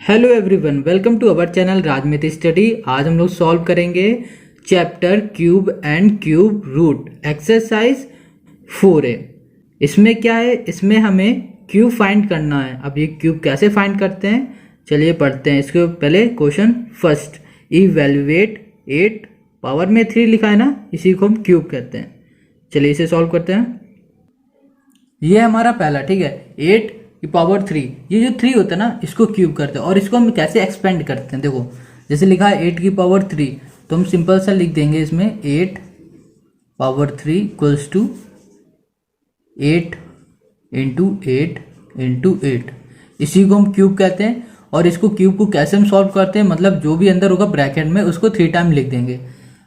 Hello everyone, welcome to our channel Rajmit study. आज हम लोग सॉल्व करेंगे chapter cube and cube root exercise 4A। इसमें क्या है, इसमें हमें क्यूब फाइंड करना है। अब ये क्यूब कैसे फाइंड करते हैं, चलिए पढ़ते हैं। इसके पहले क्वेश्चन फर्स्ट, इवैल्यूएट 8 पावर में 3 लिखा है ना, इसी को हम क्यूब कहते हैं। चलिए इसे सॉल्व करते हैं। ये हमारा पहला, ठीक है, 8 की पावर 3। ये जो 3 होता है ना, इसको क्यूब करते हैं। और इसको हम कैसे एक्सपेंड करते हैं, देखो जैसे लिखा है 8 की पावर 3, तो हम सिंपल सा लिख देंगे इसमें 8 power 3 equals to 8 into 8 into 8। इसी को हम क्यूब कहते हैं। और इसको क्यूब को कैसे हम सॉल्व करते हैं, मतलब जो भी अंदर होगा ब्रैकेट में उसको 3 टाइम लिख देंगे।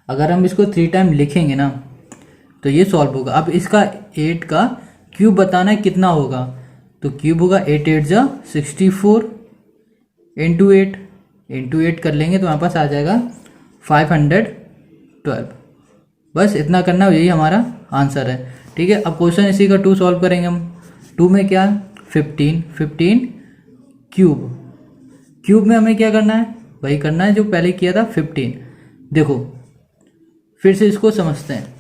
अगर हम इसको 3 टाइम लिखेंगे ना तो ये सॉल्व होगा। अब इसका 8 का क्यूब बताना है कितना होगा, तो क्यूब होगा 8 8 जा 64 इंटू 8 कर लेंगे तो हमारे पास आ जाएगा 512। बस इतना करना, यही हमारा आंसर है। ठीक है, अब क्वेश्चन इसी का 2 सॉल्व करेंगे हम। 2 में क्या 15 क्यूब में हमें क्या करना है, वही करना है जो पहले किया था 15। देखो फिर से इसको समझते हैं।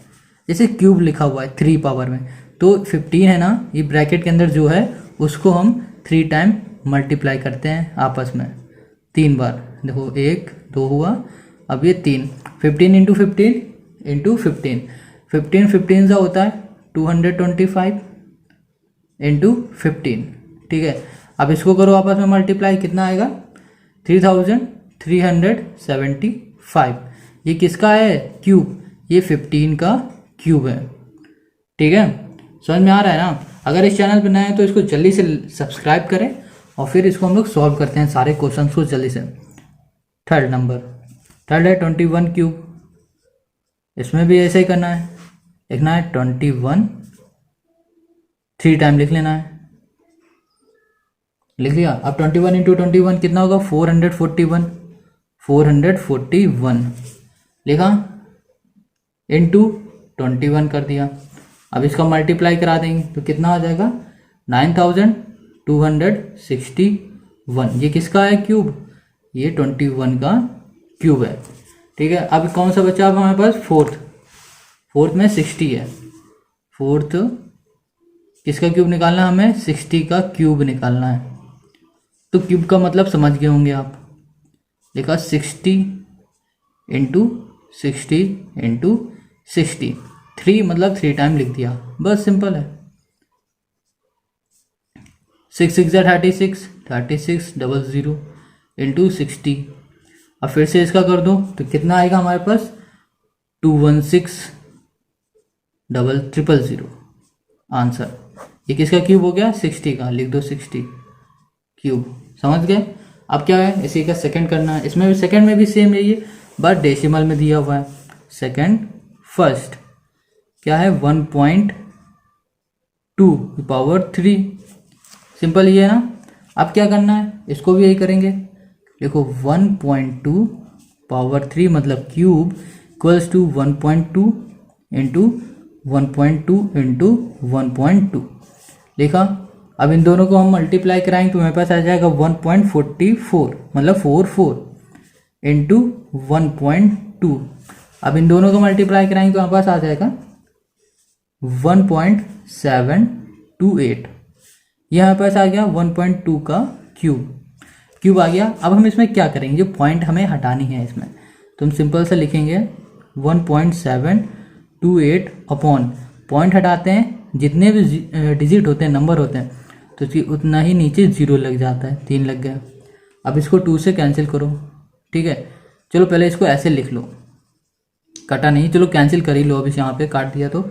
जैसे क्यूब लिखा हुआ है 3 पावर में, तो 15 है ना, ये ब्रैकेट के अंदर जो है उसको हम 3 टाइम मल्टीप्लाई करते हैं आपस में 3 बार। देखो 1 2 हुआ, अब ये 3, 15 इंटू 15 इंटू 15, 15 सा होता है 225 इंटू 15। ठीक है, अब इसको करो आपस में मल्टीप्लाई, कितना आएगा 3375। ये किसका है, क्यूब, ये 15 का क्यूब है। ठीक है, समझ में आ रहा है ना। अगर इस चैनल पर नए हैं तो इसको जल्दी से सब्सक्राइब करें और फिर इसको हम लोग सॉल्व करते हैं सारे क्वेश्चंस को जल्दी से। थर्ड है 21 क्यूब। इसमें भी ऐसे ही करना है, लिखना है 21, 3 टाइम लिख लेना है। लिख लिया। अब 21 इंटू 21 कितना होगा, 441 लिखा, इंटू 21 कर दिया। अब इसका मल्टीप्लाई करा देंगे तो कितना आ जाएगा 9261। ये किसका है, क्यूब, ये 21 का क्यूब है। ठीक है, अब कौन सा बचा अब हमारे पास, फोर्थ में 60 है। फोर्थ किसका क्यूब निकालना है हमें, 60 का क्यूब निकालना है। तो क्यूब का मतलब समझ गए होंगे आप। लिखा 60 इंटू 60 इंटू 60, 3 मतलब 3 टाइम लिख दिया, बस सिंपल है। 6 6 36 00 इंटू 60। अब फिर से इसका कर दो तो कितना आएगा हमारे पास, 216000 आंसर। ये किसका क्यूब हो गया, 60 का, लिख दो 60 क्यूब। समझ गए। अब क्या है, इसी का सेकंड करना है। इसमें भी सेकंड में भी सेम यही है, बट डेसिमल में दिया हुआ है। सेकंड फर्स्ट क्या है, 1.2 पावर 3, सिंपल ये है ना। अब क्या करना है, इसको भी यही करेंगे। देखो 1.2 पावर 3 मतलब cube equals to 1.2 into 1.2 into 1.2 लिखा। अब इन दोनों को हम मल्टीप्लाई कराएंगे तो हमारे पास आ जाएगा 1.44 मतलब 44 इंटू 1.2। अब इन दोनों को मल्टीप्लाई कराएंगे तो हमारे पास आ जाएगा 1.728। यहाँ पास आ गया 1.2 का क्यूब आ गया। अब हम इसमें क्या करेंगे, जो पॉइंट हमें हटानी है इसमें, तो हम सिंपल से लिखेंगे 1.728 अपॉन, पॉइंट हटाते हैं जितने भी डिजिट होते हैं, नंबर होते हैं, तो उतना ही नीचे 0 लग जाता है, 3 लग गया। अब इसको 2 से कैंसिल करो। ठीक है, चलो पहले इसको ऐसे लिख लो, कटा नहीं, चलो कैंसिल कर ही लो। अब इस यहाँ पे काट दिया तो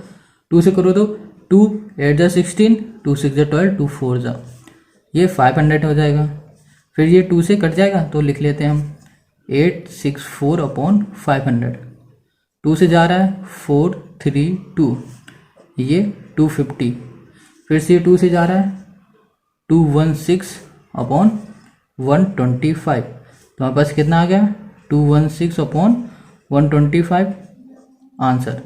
2 से करो तो 2 8 जा 16, 2 6 जा 12, 2 4 जा, ये 500 हो जाएगा। फिर ये 2 से कट जाएगा तो लिख लेते हैं हम 864 अपॉन 500। 2 से जा रहा है 432, ये 250। फिर से ये 2 से जा रहा है 216 अपॉन 125, तो हमारे पास कितना आ गया 216 अपॉन 125 आंसर।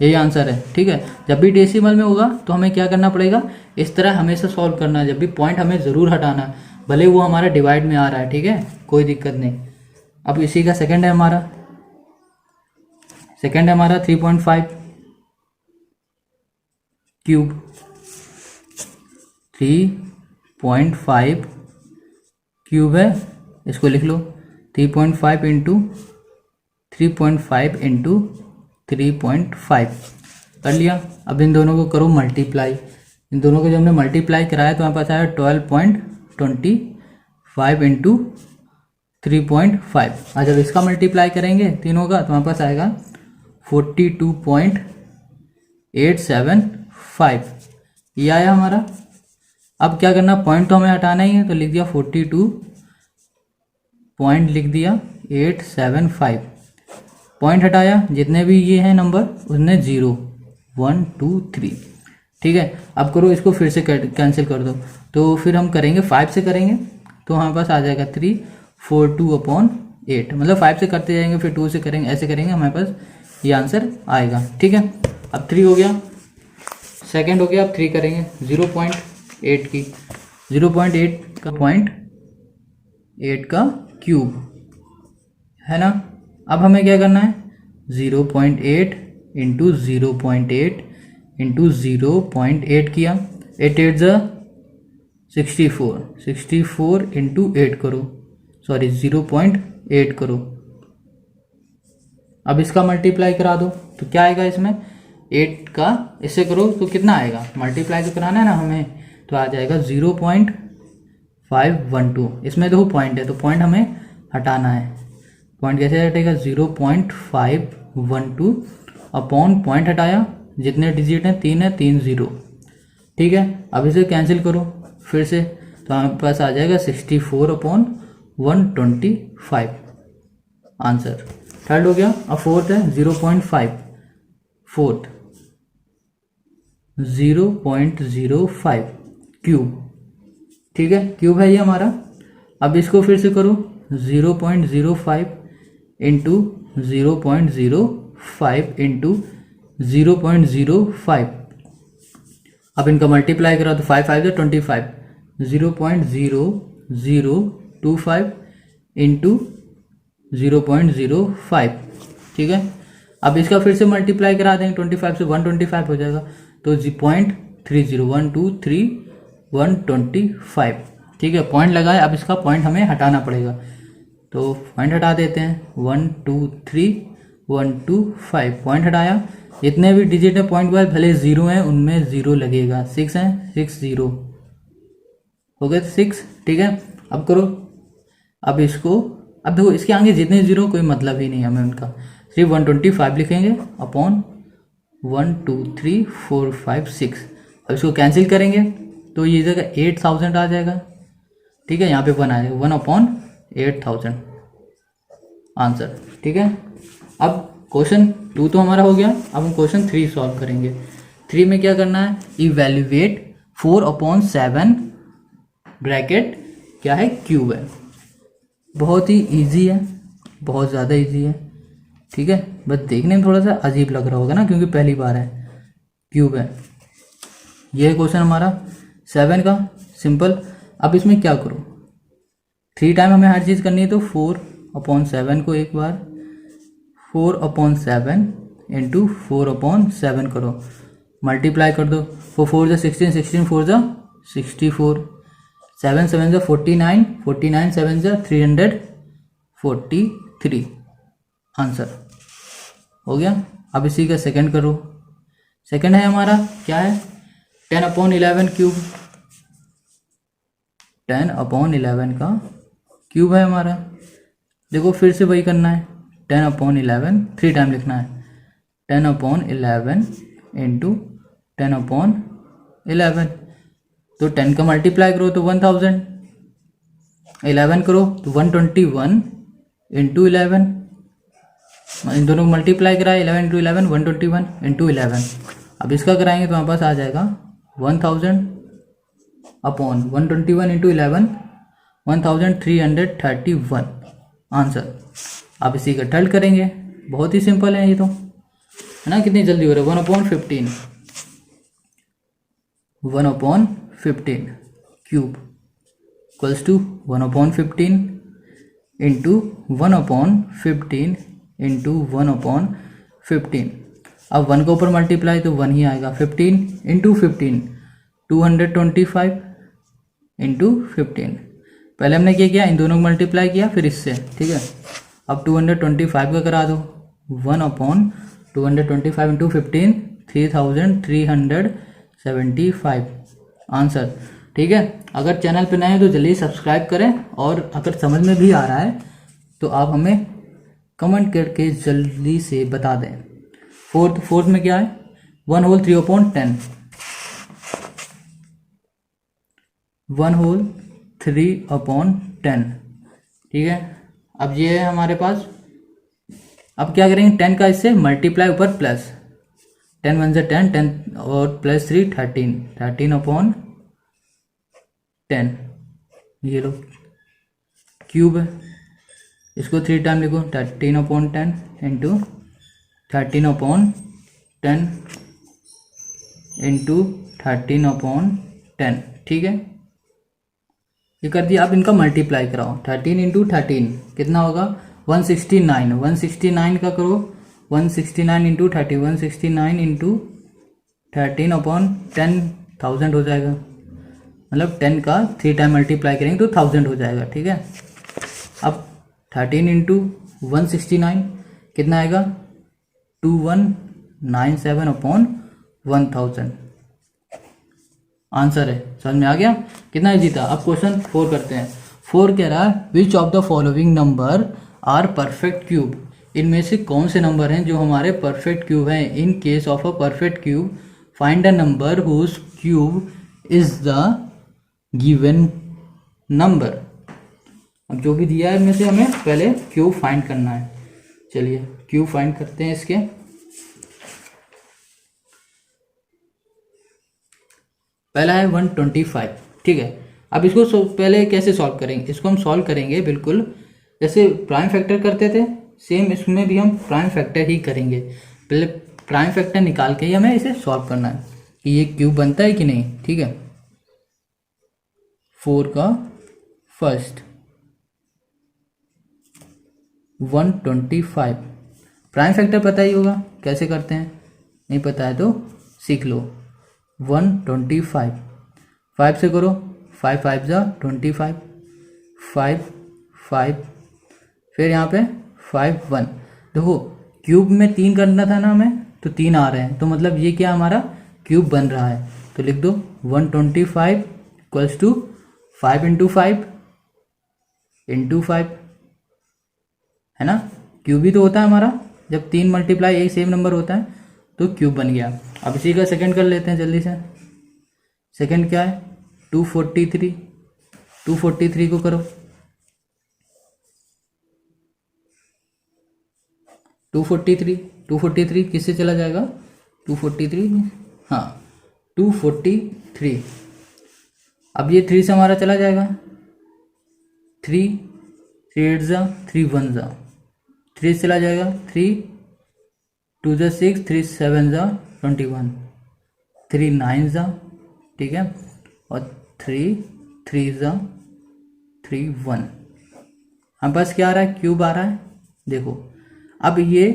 यही आंसर है। ठीक है, जब भी डेसिमल में होगा तो हमें क्या करना पड़ेगा, इस तरह हमेशा सॉल्व करना है। जब भी पॉइंट हमें ज़रूर हटाना है, भले वो हमारा डिवाइड में आ रहा है, ठीक है, कोई दिक्कत नहीं। अब इसी का सेकंड है हमारा 3.5 क्यूब, 3.5 क्यूब है, इसको लिख लो 3.5 इंटू 3.5 इंटू 3.5 कर लिया। अब इन दोनों को करो मल्टीप्लाई, इन दोनों को जब हमने मल्टीप्लाई कराया तो हमारे पास आया 12.25 इंटू 3.5। और जब इसका मल्टीप्लाई करेंगे तीनों का तो हमारे पास आएगा 42.875, ये आया हमारा। अब क्या करना, पॉइंट तो हमें हटाना ही है, तो लिख दिया 42 पॉइंट लिख दिया 875, पॉइंट हटाया, जितने भी ये हैं नंबर उसने 0 1 2 3, ठीक है। अब करो इसको फिर से कैंसिल कर दो, तो फिर हम करेंगे 5 से करेंगे तो हमारे पास आ जाएगा 342/8, मतलब 5 से करते जाएंगे फिर 2 से करेंगे, ऐसे करेंगे, हमारे पास ये आंसर आएगा, ठीक है। अब 3 हो गया, सेकंड हो गया, अब 3 करेंगे 0.8 की, 0.8 का 0.8 का क्यूब है ना। अब हमें क्या करना है, 0.8 इंटू 0.8 इंटू 0.8 किया, 8 8 ज़ा 64, 64 इंटू 8 करो, सॉरी 0.8 करो। अब इसका मल्टीप्लाई करा दो तो क्या आएगा, इसमें 8 का इससे करो तो कितना आएगा, मल्टीप्लाई तो कराना है ना हमें, तो आ जाएगा 0.512। इसमें देखो पॉइंट है तो पॉइंट हमें हटाना है, पॉइंट कैसे हटेगा, 0.512 अपॉन पॉइंट हटाया, जितने डिजिट हैं 3 है, 3 0, ठीक है। अब इसे कैंसिल करो फिर से तो हमारे पास आ जाएगा 64/125 आंसर। थर्ड हो गया। अब फोर्थ है 0.5, फोर्थ 0.05 क्यूब, ठीक है, क्यूब है ये हमारा। अब इसको फिर से करो 0.05 इंटू 0.05 इंटू 0.05। अब इनका मल्टीप्लाई करा तो 5 5 25, 0.0025 इंटू 0.05, ठीक है। अब इसका फिर से मल्टीप्लाई करा देंगे 25 से, 125 हो जाएगा, तो 0.30 1 2 3 125, ठीक है। पॉइंट लगाए, अब इसका पॉइंट हमें हटाना पड़ेगा, तो पॉइंट हटा देते हैं, 1 2 3 1 2 5, पॉइंट हटाया, जितने भी डिजिट है पॉइंट वाइज भले 0 हैं उनमें 0 लगेगा, 6 हैं 6 0 हो गए 6, ठीक है। अब करो, अब इसको, अब देखो इसके आगे जितने 0 कोई मतलब ही नहीं हमें उनका, सिर्फ 125 लिखेंगे अपॉन 1 2 3 4 5 6। अब इसको कैंसिल करेंगे तो ये जगह 8000 आ जाएगा, ठीक है, यहाँ पे 1 आएगा, 1/8000 आंसर, ठीक है। अब क्वेश्चन 2 तो हमारा हो गया, अब हम क्वेश्चन 3 सॉल्व करेंगे। 3 में क्या करना है, इवेल्युएट 4/7 ब्रैकेट क्या है, क्यूब है। बहुत ही इजी है, बहुत ज़्यादा इजी है, ठीक है, बस देखने में थोड़ा सा अजीब लग रहा होगा ना क्योंकि पहली बार है, क्यूब है। ये क्वेश्चन हमारा 7 का सिंपल। अब इसमें क्या करो, 3 टाइम हमें हर चीज़ करनी है, तो 4/7 को एक बार 4/7 इंटू 4/7 करो, मल्टीप्लाई कर दो, 4 4 जा 16, 16 4 जा 64, 7 7 जा 49, 49 7 जा 343 आंसर हो गया। अब इसी का सेकंड करो, सेकंड है हमारा क्या है, 10/11 क्यूब, 10/11 का क्यूब है हमारा। देखो फिर से वही करना है, 10/11 3 टाइम लिखना है, 10/11 इंटू 10/11, तो 10 का मल्टीप्लाई करो तो 1000, 11 करो तो 121 इंटू 11, इन दोनों को मल्टीप्लाई कराए, 11 इंटू 11 121 इंटू 11। अब इसका कराएंगे तो हमारे पास आ जाएगा 1000/121 इंटू 11 1331 आंसर। अब इसी का थर्ड करेंगे, बहुत ही सिंपल है ये तो, है ना, कितनी जल्दी हो रहा है, 1/15, 1/15 cube, equals to 1/15 into 1/15 into 1/15। अब 1 के ऊपर मल्टीप्लाई तो 1 ही आएगा। 15 इंटू 15 225 इंटू 15। पहले हमने क्या किया, इन दोनों को मल्टीप्लाई किया फिर इससे, ठीक है। अब 225 का करा दो, 1/225 इंटू 15 3375 आंसर, ठीक है। अगर चैनल पे नए हैं तो जल्दी सब्सक्राइब करें, और अगर समझ में भी आ रहा है तो आप हमें कमेंट करके जल्दी से बता दें। फोर्थ में क्या है, 1 होल 3/10, 1 होल 3/10, ठीक है। अब ये है हमारे पास। अब क्या करेंगे, 10 का इससे मल्टीप्लाई ऊपर प्लस, 10 1 से 10, 10 और प्लस 3 13, 13/10। ये लो क्यूब है, इसको 3 टाइम लिखो, 13/10 इंटू 13/10 इंटू 13/10, ठीक है। ये कर दिया। अब इनका मल्टीप्लाई कराओ, 13 इंटू 13 कितना होगा, 169। 169 का करो, 169 इंटू 30, 169 इंटू 13/10 1000 हो जाएगा। मतलब 10 का 3 टाइम मल्टीप्लाई करेंगे तो 1000 हो जाएगा, ठीक है। अब 13 इंटू 169 कितना आएगा, 2197/1000 आंसर है। समझ में आ गया, कितना इजी था। अब क्वेश्चन 4 करते हैं। 4 कह रहा है, which of the following number are perfect cube. इनमें से कौन से नंबर हैं जो हमारे परफेक्ट क्यूब हैं। In case of a perfect cube find a number whose cube is the given number. अब जो भी दिया है इनमें से हमें पहले क्यूब फाइंड करना है। चलिए क्यूब फाइंड करते हैं इसके। पहला है 125, ठीक है। अब इसको पहले कैसे सॉल्व करेंगे, इसको हम सॉल्व करेंगे बिल्कुल जैसे प्राइम फैक्टर करते थे, सेम इसमें भी हम प्राइम फैक्टर ही करेंगे। पहले प्राइम फैक्टर निकाल के ही हमें इसे सॉल्व करना है कि ये क्यूब बनता है कि नहीं, ठीक है। 4 का फर्स्ट 125, प्राइम फैक्टर पता ही होगा कैसे करते हैं, नहीं पता है तो सीख लो। 125 5 से करो, 5 5 जा 25, 5 5 फिर यहाँ पे 5 1। देखो क्यूब में 3 करना था ना हमें, तो 3 आ रहे हैं, तो मतलब ये क्या हमारा क्यूब बन रहा है। तो लिख दो 125 इक्वल्स टू 5 इंटू 5 इंटू 5, है ना। क्यूब ही तो होता है हमारा, जब 3 मल्टीप्लाई एक सेम नंबर होता है तो क्यूब बन गया। अब इसी का सेकंड कर लेते हैं जल्दी से। सेकंड क्या है, 243, 243 को करो, 243 किससे चला जाएगा, 243, हाँ 243। अब ये 3 से हमारा चला जाएगा, 3 8 जा 3 1 जा, 3 चला जाएगा, 3 2 जा 6, 3 7 जा 21, 3 9 जा, ठीक है, और 3 3 जा 3 1। हम पास क्या आ रहा है, क्यूब आ रहा है। देखो अब ये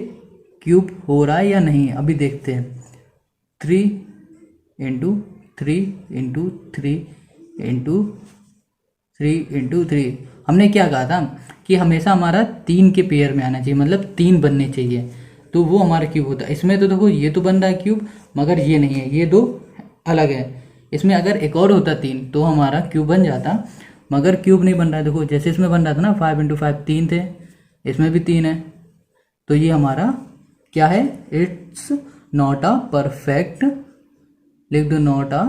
क्यूब हो रहा है या नहीं, अभी देखते हैं। 3 इंटू 3 इंटू 3 इंटू 3 इंटू 3, हमने क्या कहा था कि हमेशा हमारा 3 के पेयर में आना चाहिए, मतलब 3 बनने चाहिए, तो वो हमारा क्यूब होता है। इसमें तो देखो ये तो बन रहा है क्यूब, मगर ये नहीं है, ये दो अलग है। इसमें अगर एक और होता 3 तो हमारा क्यूब बन जाता, मगर क्यूब नहीं बन रहा है। देखो जैसे इसमें बन रहा था ना 5 इंटू 5 3 थे, इसमें भी 3 है, तो ये हमारा क्या है, इट्स नॉट अ परफेक्ट, लिख दो नॉट अ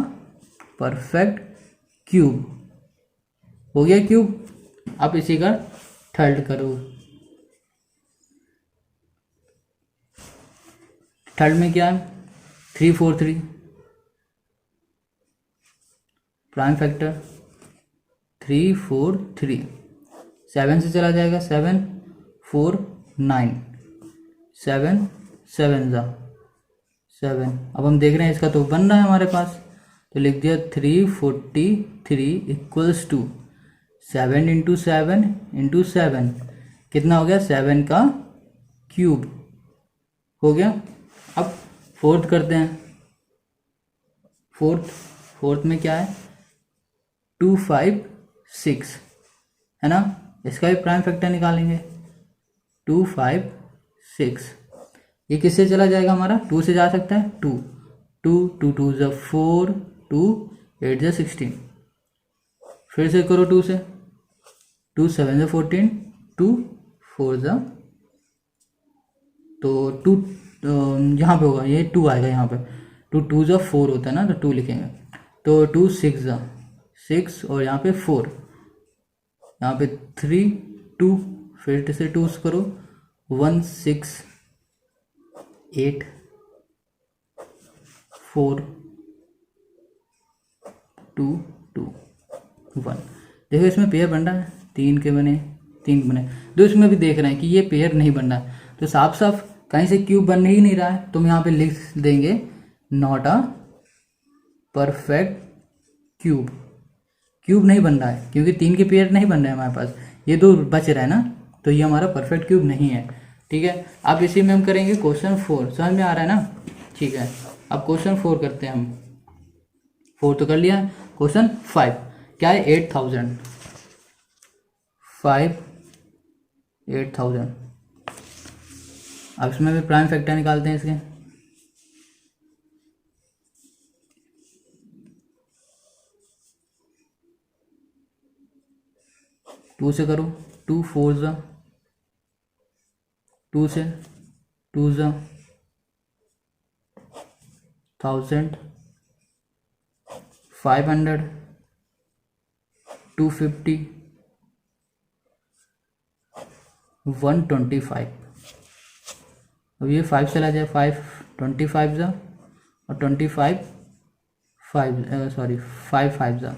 परफेक्ट क्यूब। हो गया क्यूब। अब इसी का थर्ड करो। थर्ड में क्या है, 343, प्राइम फैक्टर 343, 7 से चला जाएगा, 7 4 9, 7 7 जा 7। अब हम देख रहे हैं इसका तो बन रहा है हमारे पास, तो लिख दिया 343 इक्वल्स टू 7 इंटू 7 इंटू 7 कितना हो गया, 7 का क्यूब हो गया। अब फोर्थ करते हैं। फोर्थ में क्या है, 2 5 6 है ना, इसका भी प्राइम फैक्टर निकालेंगे। 2 5 6 ये किससे चला जाएगा, हमारा 2 से जा सकता है, 2 2 2 2 ज़ा 4 2 8 ज़ा 16। फिर से करो 2 से, 2 7 ज़ा 14 2 4 ज़ा, तो 2 यहाँ पे होगा, ये 2 आएगा यहाँ पे, 2 2 ज़ा 4 होता है ना, तो 2 लिखेंगे। तो 2 6 ज़ा 6 और यहाँ पे 4, यहाँ पे 3 2, फिर से 2 करो, 1 6 8 4 2 2 1। देखो इसमें पेयर बन रहा है, 3 के बने, 3 बने। तो इसमें भी देख रहे हैं कि ये पेयर नहीं बन रहा है, तो साफ साफ कहीं से क्यूब बन ही नहीं रहा है, तो हम यहाँ पे लिख देंगे not a perfect cube. Cube नहीं बन रहा है क्योंकि 3 के पेयर नहीं बन रहे हैं हमारे पास, ये 2 बच रहा है ना, तो ये हमारा परफेक्ट क्यूब नहीं है। ठीक है, अब इसी में हम करेंगे क्वेश्चन 4। समझ में आ रहा है ना? ठीक है, अब क्वेश्चन 4 करते हैं हम। 4 तो कर लिया। क्वेश्चन 5 क्या है, 8000 8000। अब इसमें भी प्राइम फैक्टर निकालते हैं इसके। टू से करो, 2 4 ज़ा 2 से 2 ज़ा 1000 500 250 125। अब ये 5 चला जाए, 5 25 ज़ा और 25 5 सॉरी 5 5 ज़ा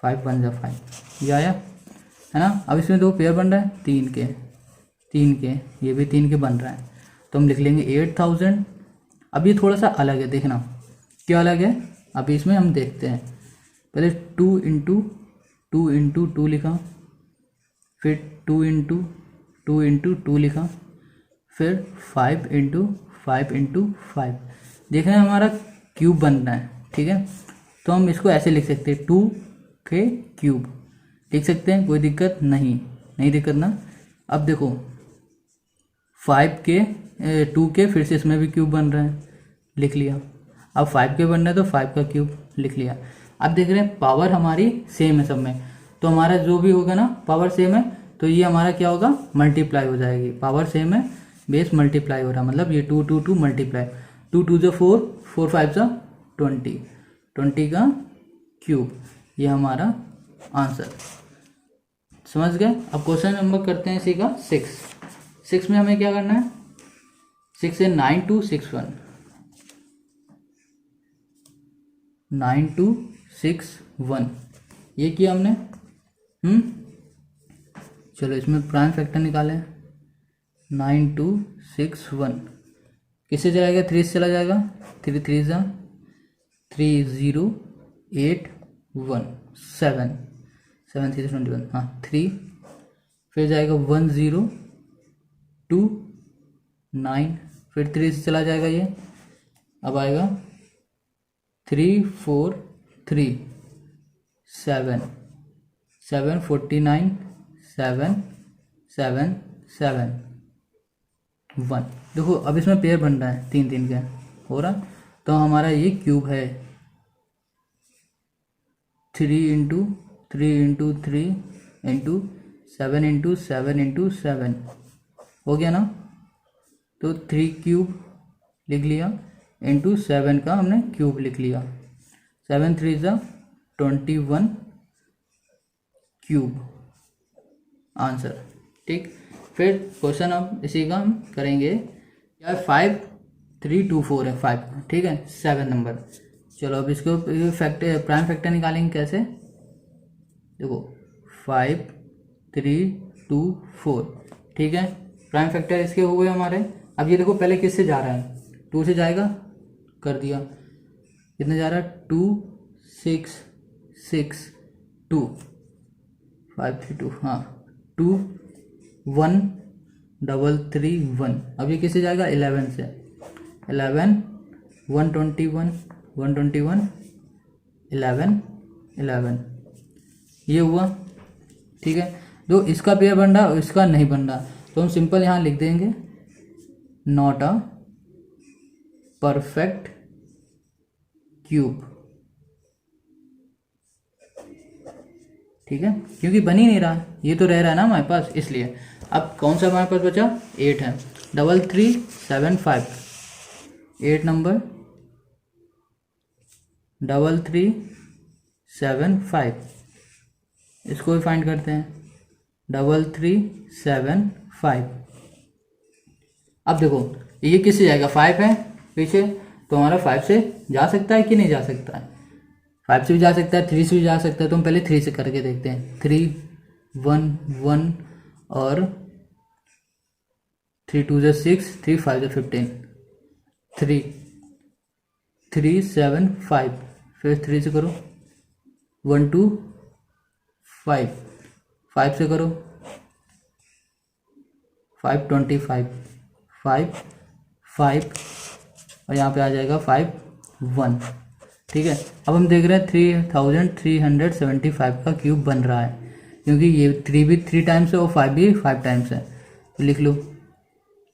5 1 ज़ा 5, ये आया है ना। अब इसमें 2 पेयर बन रहा है, 3 के, ये भी 3 के बन रहा है, तो हम लिख लेंगे 8000। अब ये थोड़ा सा अलग है, देखना क्या अलग है। अभी इसमें हम देखते हैं, पहले 2 इंटू 2 लिखा, फिर 2 इंटू 2 लिखा, फिर 5 इंटू 5 देख रहे हैं हमारा क्यूब बन रहा है। ठीक है, तो हम इसको ऐसे लिख सकते हैं, 2 के क्यूब लिख सकते हैं, कोई दिक्कत नहीं दिक्कत ना। अब देखो 5 के 2 के फिर से इसमें भी क्यूब बन रहा है, लिख लिया। अब 5 के बन रहा है तो 5 का क्यूब लिख लिया। अब देख रहे हैं पावर हमारी सेम है सब में, तो हमारा जो भी होगा ना पावर सेम है, तो ये हमारा क्या होगा, मल्टीप्लाई हो जाएगी। पावर सेम है, बेस मल्टीप्लाई हो रहा है, मतलब ये 2 2 2 मल्टीप्लाई, 2 2 ज़ा 4 4 5 ज़ा 20 का क्यूब, ये हमारा आंसर। समझ गए? अब क्वेश्चन नंबर करते हैं इसी का 6 में हमें क्या करना है, 6 से 9261 9261 ये किया हमने। चलो इसमें प्राइम फैक्टर निकालें। 9261 किससे चला जाएगा, 3 से चला जाएगा, 3 3 ज़ा 3081 7 7 3 21, हाँ 3, फिर जाएगा 1029, फिर 3 से चला जाएगा ये, अब आएगा 3 4 3 7 7 49 7 7 7 1। देखो अब इसमें पेयर बन रहा है, 3 3 का हो रहा, तो हमारा ये क्यूब है। 3 into 3 into 3 into 7 into 7 into 7 हो गया ना, तो 3 क्यूब लिख लिया, इंटू 7 का हमने क्यूब लिख लिया, 7 3 ज़ा 21 क्यूब आंसर। ठीक, फिर क्वेश्चन अब इसी का हम करेंगे, यार 5 3 2 4 है 5, ठीक है 7 नंबर। चलो अब इसको फैक्टर प्राइम फैक्टर निकालेंगे कैसे, देखो 5 3 2 4, ठीक है प्राइम फैक्टर इसके हो गए हमारे। अब ये देखो पहले किससे जा रहा है, 2 से जाएगा, कर दिया, कितने जा रहा है 2 6 6 2, 532, हाँ 2 1 3 1। अब ये किससे जाएगा 11 से, 11 121 121 11 11, ये हुआ। ठीक है, तो इसका पेयर बन रहा और इसका नहीं बन रहा, तो हम सिंपल यहाँ लिख देंगे नॉट अ परफेक्ट क्यूब। ठीक है, क्योंकि बन ही नहीं रहा, ये तो रह रहा है ना हमारे पास, इसलिए। अब कौन सा हमारे पास बचा, 8 है, 3375, 8 नंबर 3375, इसको भी फाइंड करते हैं 3375। अब देखो ये किससे जाएगा, 5 है पीछे, तो हमारा 5 से जा सकता है कि नहीं जा सकता है, 5 से भी जा सकता है, 3 से भी जा सकता है, तो हम पहले 3 से करके देखते हैं। 3 1 1 और 3 2 6, 3 5 15, 3 3 7 5, फिर 3 से करो 1 2 5, 5 से करो 5 25, 5 5 और यहाँ पे आ जाएगा 5 1। ठीक है, अब हम देख रहे हैं 3375 का क्यूब बन रहा है, क्योंकि ये 3 भी 3 टाइम्स है और 5 भी 5 टाइम्स है, तो लिख लो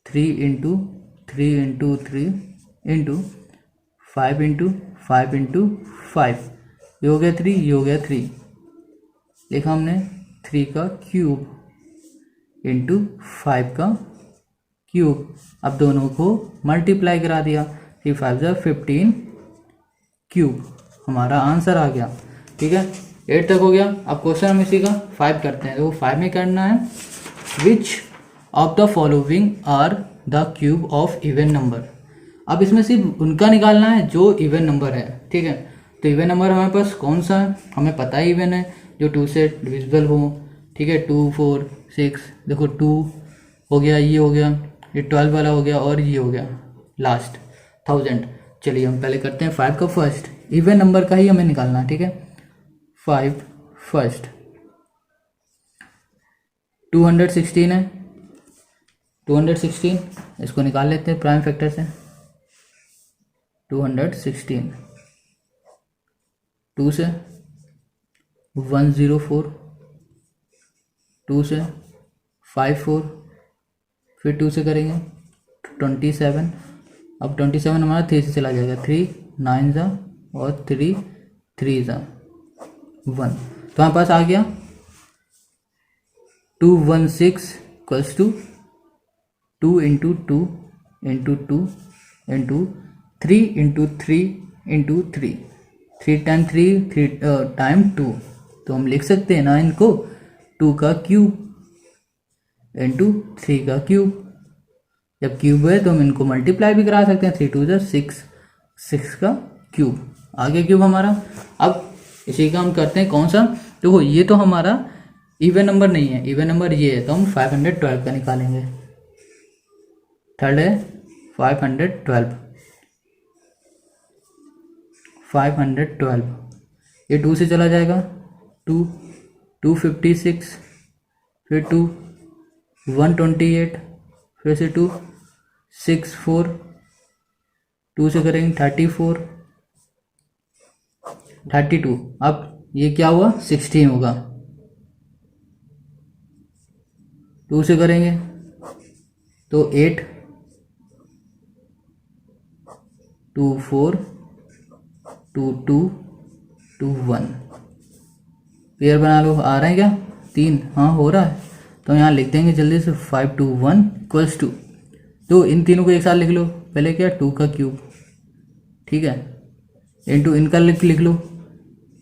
3 into 3 into 3 into 5 into 5 into 5, ये हो गया 3, ये हो गया 3, लिखा हमने 3 का क्यूब इंटू 5 का क्यूब। अब दोनों को मल्टीप्लाई करा दिया, 3 5 15 क्यूब, हमारा आंसर आ गया। ठीक है, 8 तक हो गया। अब क्वेश्चन हम इसी का 5 करते हैं, तो 5 में करना है which of the following are the cube of even number. अब इसमें सिर्फ उनका निकालना है जो इवन नंबर है। ठीक है, तो इवन नंबर हमारे पास कौन सा है, हमें पता है इवन है, जो 2 से डिविजिबल हो। ठीक है, 2 4 6, देखो 2 हो गया, ये हो गया, ये 12 वाला हो गया, और ये हो गया लास्ट 1000। चलिए हम पहले करते हैं 5 का फर्स्ट, इवन नंबर का ही हमें निकालना है। ठीक है, 5 फर्स्ट 216 है, 216 इसको निकाल लेते हैं प्राइम फैक्टर से। 216 2 से 104, 2 से 54, फिर 2 से करेंगे 27। अब 27 हमारा 3 से चला जाएगा, 3 9 ज़ा और 3 3 ज़ा 1, तो हमारे पास आ गया 216 equals to 2 into 2 into 2 into 3 into 3 into 3, 3 time 3 time 2, तो हम लिख सकते हैं ना इनको 2 का क्यूब इंटू 3 का क्यूब। जब क्यूब है तो हम इनको मल्टीप्लाई भी करा सकते हैं, 3 2 6, 6 का क्यूब आ गया क्यूब हमारा। अब इसी का हम करते हैं कौन सा, देखो ये तो हमारा इवन नंबर नहीं है, इवन नंबर ये है, तो हम 512 का निकालेंगे। थर्ड है 512, 512, ये 2 से चला जाएगा, 2 256, फिर 2 128, फिर से 2 6 4, 2 से करेंगे 34 32, अब ये क्या हुआ 16 होगा, 2 से करेंगे तो 8 2 4 2 2 2 1, पेयर बना लो। आ रहे हैं क्या 3, हाँ हो रहा है, तो यहाँ लिख देंगे जल्दी से 5 2 1 इक्वल्स टू, तो इन तीनों को एक साथ लिख लो, पहले क्या 2 का क्यूब, ठीक है, इंटू इनका लिख लो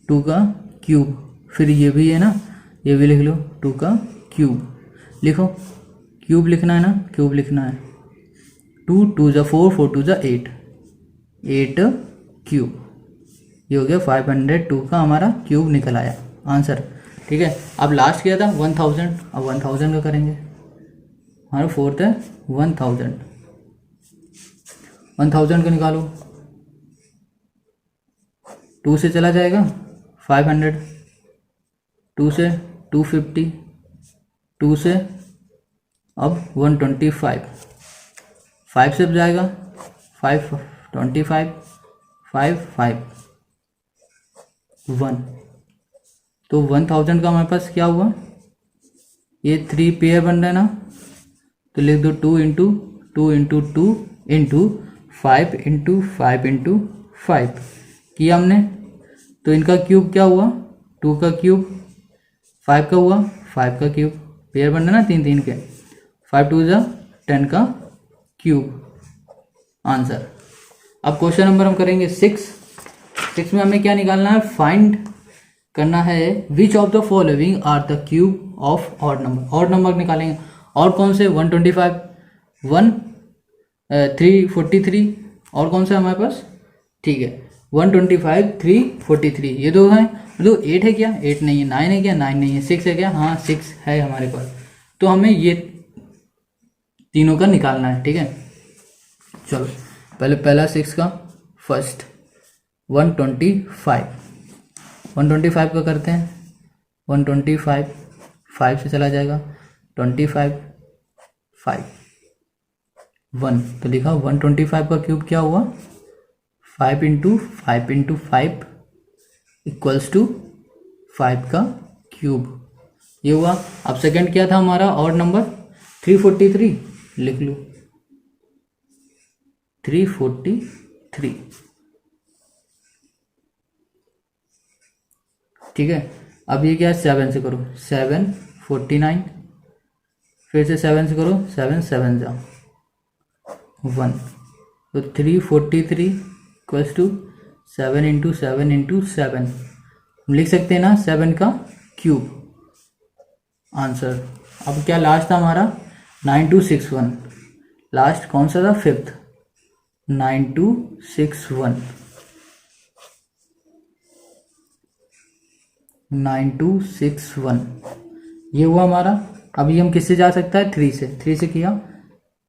2 का क्यूब, फिर ये भी है ना, ये भी लिख लो 2 का क्यूब, लिखो क्यूब लिखना है ना, क्यूब लिखना है, 2 2 ज़ा 4 4 2 ज़ा 8, 8 क्यूब, ये हो गया 502 का हमारा क्यूब निकल आया आंसर। ठीक है, अब लास्ट किया था 1000, अब 1000 का करेंगे, हमारा फोर्थ है 1000, 1000 का निकालो, 2 से चला जाएगा 500, 2 से 250, 2 से अब 125, 5 से जाएगा 5, 25, 5, 5, 1। तो 1000 का हमारे पास क्या हुआ, ये 3 पेयर बन रहा है ना, तो लिख दो 2 into 2 into 2 into 5 into 5 into 5 किया हमने। तो इनका क्यूब क्या हुआ, 2 का क्यूब, 5 का हुआ 5 का क्यूब, पेयर बन रहा है ना 3 3 के, 5 2 जा 10 का क्यूब, आंसर। अब क्वेश्चन नंबर हम करेंगे 6 में हमें क्या निकालना है, फाइंड करना है which of the following are the cube of odd number. Odd number निकालेंगे, और कौन से, 125, 343, और कौन सा है हमारे पास, ठीक है 125, 343, ये दो हैं। मतलब 8 है क्या, 8 नहीं है, 9 है क्या, 9 नहीं है, 6 है क्या, हाँ 6 है हमारे पास। तो हमें ये तीनों का निकालना है, ठीक है। चलो पहले पहला 6 का फर्स्ट 125, 125 का करते हैं, 125 5 से चला जाएगा, 25 5 1, तो लिखा 125 का क्यूब क्या हुआ, 5 इंटू 5 इंटू 5 इक्वल्स टू 5 का क्यूब, ये हुआ। अब सेकंड क्या था हमारा, ऑड नंबर 343, लिख लो 343, ठीक है। अब ये क्या है, 7 से करो, 7 49, फिर से 7 से करो, 7 7 जाओ 1, तो 343 इक्वल्स टू 7 इंटू 7 इंटू 7, हम लिख सकते हैं ना 7 का क्यूब, आंसर। अब क्या लास्ट था हमारा, 9261, लास्ट कौन सा था, फिफ्थ, 9261, 9261, ये हुआ हमारा। अभी हम किससे जा सकता है, 3 से, 3 से किया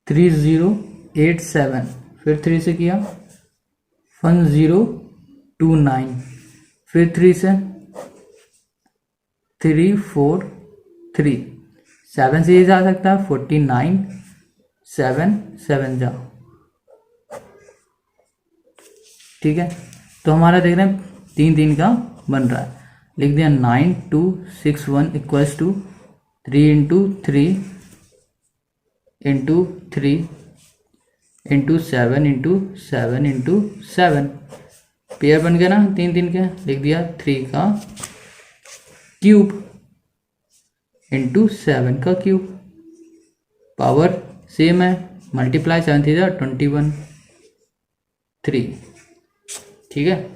3087, फिर 3 से किया 1029, फिर 3 से 343, 7 से ये जा सकता है 49, 7 7 जा, ठीक है। तो हमारा देख रहे हैं 3 3 का बन रहा है, लिख दिया 9261 equals to 3 into 3 into 3 into 7 into 7 into 7, pair बन गया ना 3 3 के, लिख दिया 3 का क्यूब इंटू 7 का क्यूब, पावर सेम है, मल्टीप्लाई 7 3 21 3, ठीक है,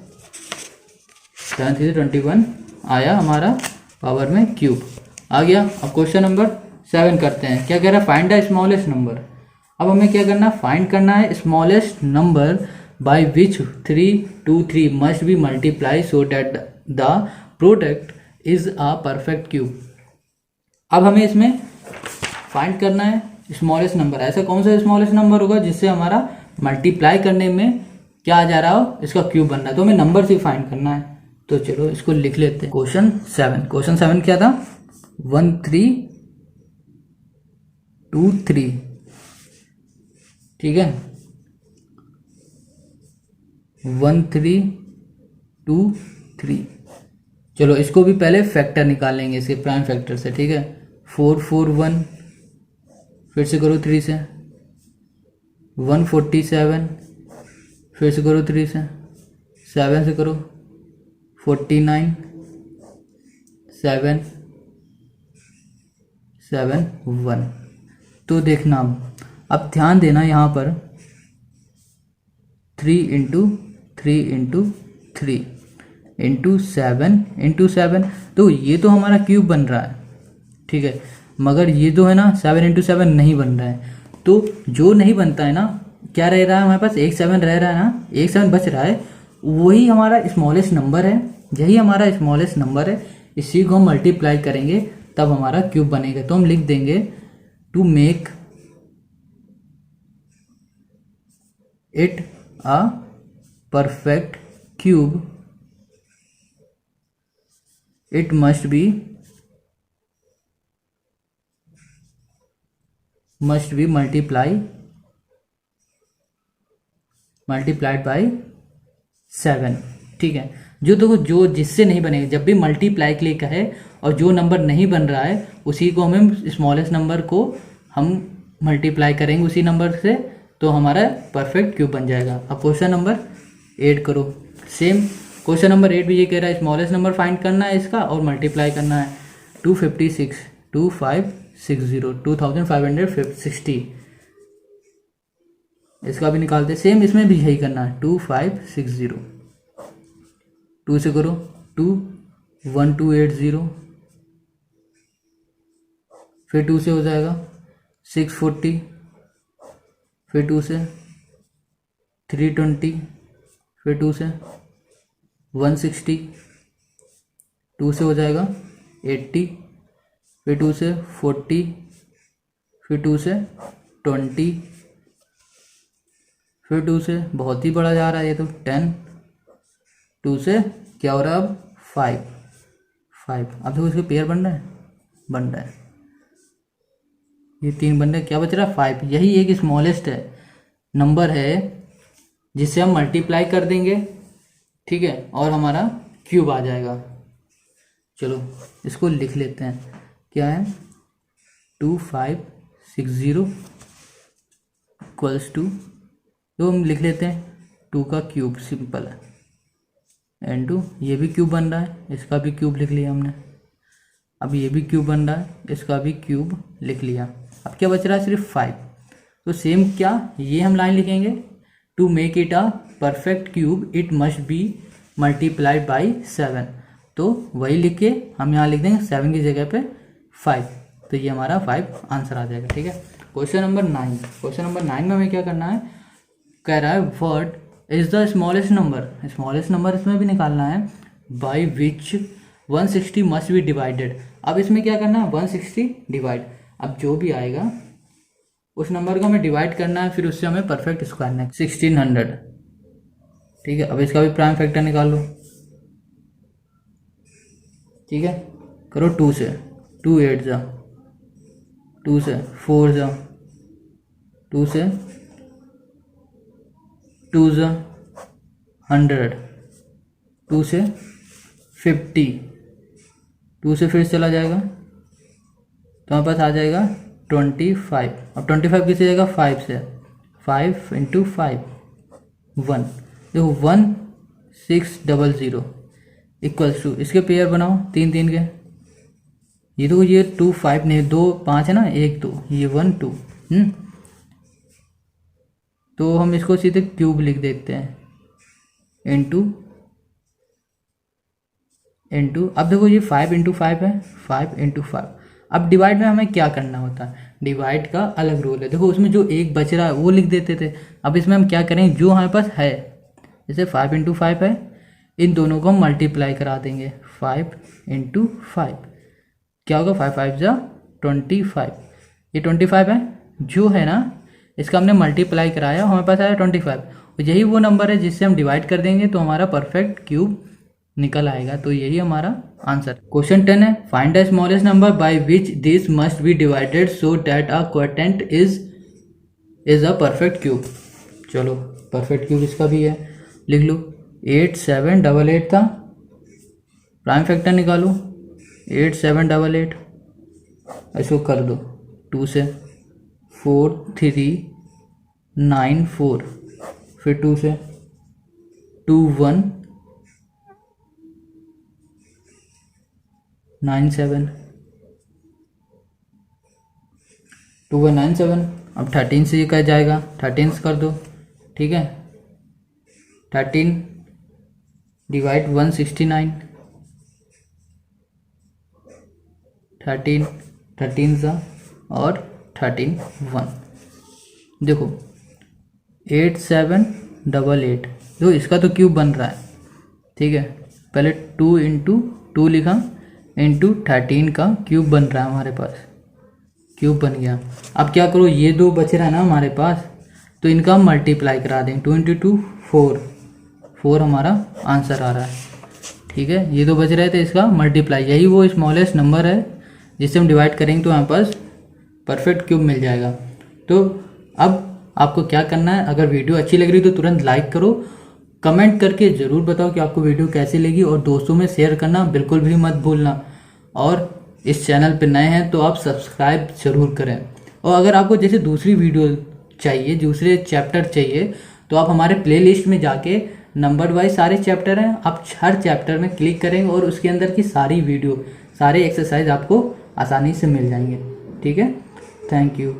7 3 21 आया हमारा पावर में क्यूब आ गया। अब क्वेश्चन नंबर 7 करते हैं, क्या कह रहा है, फाइंड द स्मॉलेस्ट नंबर। अब हमें क्या करना है, फाइंड करना है smallest number by which 323 must be multiply so that the product is a perfect cube. अब हमें इसमें फाइंड करना है स्मॉलेस्ट नंबर, ऐसा कौन सा स्मॉलेस्ट नंबर होगा जिससे हमारा मल्टीप्लाई करने में क्या आ जा रहा हो, इसका क्यूब बनना है, तो हमें नंबर से फाइंड करना है। तो चलो इसको लिख लेते हैं, क्वेश्चन 7 क्या था, 1323, ठीक है, 1323। चलो इसको भी पहले फैक्टर निकालेंगे, इसके प्राइम फैक्टर से, ठीक है, 441, फिर से करो 3 से, 147, फिर से करो 3 से, 7 से करो 49, 7 7 1। तो देखना अब ध्यान देना यहाँ पर 3 इंटू 3 इंटू 3 इंटू 7, तो ये तो हमारा क्यूब बन रहा है, ठीक है, मगर ये तो है ना 7 इंटू 7 नहीं बन रहा है। तो जो नहीं बनता है ना, क्या रह रहा है हमारे पास, एक 7 रह रहा है ना, एक 7 बच रहा है, वही हमारा स्मॉलेस्ट नंबर है, यही हमारा स्मॉलेस्ट नंबर है, इसी को हम मल्टीप्लाई करेंगे तब हमारा क्यूब बनेगा। तो हम लिख देंगे to make it a perfect cube it must be must be multiplied by 7। ठीक है, जो देखो जो जिससे नहीं बनेगा, जब भी मल्टीप्लाई के लिए कहे और जो नंबर नहीं बन रहा है उसी को हम स्मॉलेस्ट नंबर को हम मल्टीप्लाई करेंगे उसी नंबर से, तो हमारा परफेक्ट क्यूब बन जाएगा। अब क्वेश्चन नंबर 8 करो। सेम क्वेश्चन नंबर 8 भी ये कह रहा है स्मॉलेस्ट नंबर फाइंड करना है इसका और मल्टीप्लाई करना है। 256 2560 2560 इसका भी निकालते, सेम इसमें भी यही करना है। 2560 2 से करो 2 1280, फिर 2 से हो जाएगा 640, फिर 2 से 320, फिर 2 से 160, 2 से हो जाएगा 80, फिर 2 से 40, फिर 2 से 20, फिर 2 से बहुत ही बड़ा जा रहा है ये तो 10, 2 से क्या हो रहा है अब 5। अब देखो इसके पेयर बन रहा है, ये 3 बन रहे हैं, क्या बच रहा है 5। यही एक स्मॉलेस्ट है नंबर है जिससे हम मल्टीप्लाई कर देंगे, ठीक है, और हमारा क्यूब आ जाएगा। चलो इसको लिख लेते हैं, क्या है 2560 इक्वल्स टू, तो हम लिख लेते हैं 2 का क्यूब, सिंपल है, एन टू, ये भी क्यूब बन रहा है, इसका भी क्यूब लिख लिया हमने। अब ये भी क्यूब बन रहा है, इसका भी क्यूब लिख लिया। अब क्या बच रहा है सिर्फ 5। तो सेम क्या ये हम लाइन लिखेंगे, to make it a perfect cube it must be multiplied by 7। तो वही लिख के हम यहाँ लिख देंगे 7 की जगह पे 5, तो ये हमारा 5 आंसर आ जाएगा। ठीक है, क्वेश्चन नंबर 9। क्वेश्चन नंबर 9 में हमें क्या करना है, कह रहा है what is the smallest number, smallest number इसमें भी निकालना है, by which 160 must be divided. अब इसमें क्या करना है 160 डिवाइड, अब जो भी आएगा उस नंबर को हमें डिवाइड करना है, फिर उससे हमें परफेक्ट स्क्वायर करना है 1600। ठीक है, अब इसका भी प्राइम फैक्टर निकाल लो। ठीक है, करो 2 से 2 8 जा, 2 से 4 जा, 2 से 2 जा 100, 2 से 50, 2 से फिर चला जाएगा तो हमारे पास आ जाएगा 25। अब 25 किसी जगह 5 से, 5 × 5 1, देखो 1600 इक्वल्स टू, इसके पेयर बनाओ 3 3 के, ये तो ये 2 5 नहीं 2 5 है ना, 1 2, ये 1 2, तो हम इसको सीधे क्यूब लिख देते हैं इनटू। अब देखो ये 5 × 5 है, 5 × 5। अब डिवाइड में हमें क्या करना होता है, डिवाइड का अलग रूल है, देखो उसमें जो एक बच रहा है वो लिख देते थे। अब इसमें हम क्या करेंगे, जो हमारे पास है, जैसे 5 × 5 है, इन दोनों को हम मल्टीप्लाई करा देंगे 5 × 5, क्या होगा 5 5 जा 25, ये 25 है जो है ना, इसका हमने मल्टीप्लाई कराया, हमारे पास आया 25, और यही वो नंबर है जिससे हम डिवाइड कर देंगे तो हमारा परफेक्ट क्यूब निकल आएगा, तो यही हमारा आंसर। क्वेश्चन 10 है, find the smallest number by which this must be divided so that a quotient is a perfect cube. चलो परफेक्ट क्यूब इसका भी है, लिख लो 8788 था, प्राइम फैक्टर निकालो 8788, इसको कर दो 2 से 4394, फिर 2 से 2197, 2197। अब 13 से ये कह जाएगा, 13 से कर दो। ठीक है, 13 डिवाइड 169, 13 सा और 13 1, देखो 8788, जो इसका तो क्यूब बन रहा है। ठीक है, पहले 2 × 2 लिखा इंटू 13 का क्यूब बन रहा है, हमारे पास क्यूब बन गया। अब क्या करो, ये 2 बच रहा है ना हमारे पास, तो इनका हम मल्टीप्लाई करा देंगे, 2 × 2 4 हमारा आंसर आ रहा है। ठीक है, ये 2 बच रहे थे, इसका मल्टीप्लाई, यही वो स्मॉलेस्ट नंबर है जिससे हम डिवाइड करेंगे तो हमारे पास परफेक्ट क्यूब मिल जाएगा। तो अब आपको क्या करना है, अगर वीडियो अच्छी लग रही तो तुरंत लाइक करो, कमेंट करके ज़रूर बताओ कि आपको वीडियो कैसी लगी, और दोस्तों में शेयर करना बिल्कुल भी मत भूलना। और इस चैनल पर नए हैं तो आप सब्सक्राइब जरूर करें। और अगर आपको जैसे दूसरी वीडियो चाहिए, दूसरे चैप्टर चाहिए, तो आप हमारे प्लेलिस्ट में जाके नंबर वाइज सारे चैप्टर हैं, आप हर चैप्टर में क्लिक करेंगे और उसके अंदर की सारी वीडियो, सारे एक्सरसाइज आपको आसानी से मिल जाएंगे। ठीक है, थैंक यू।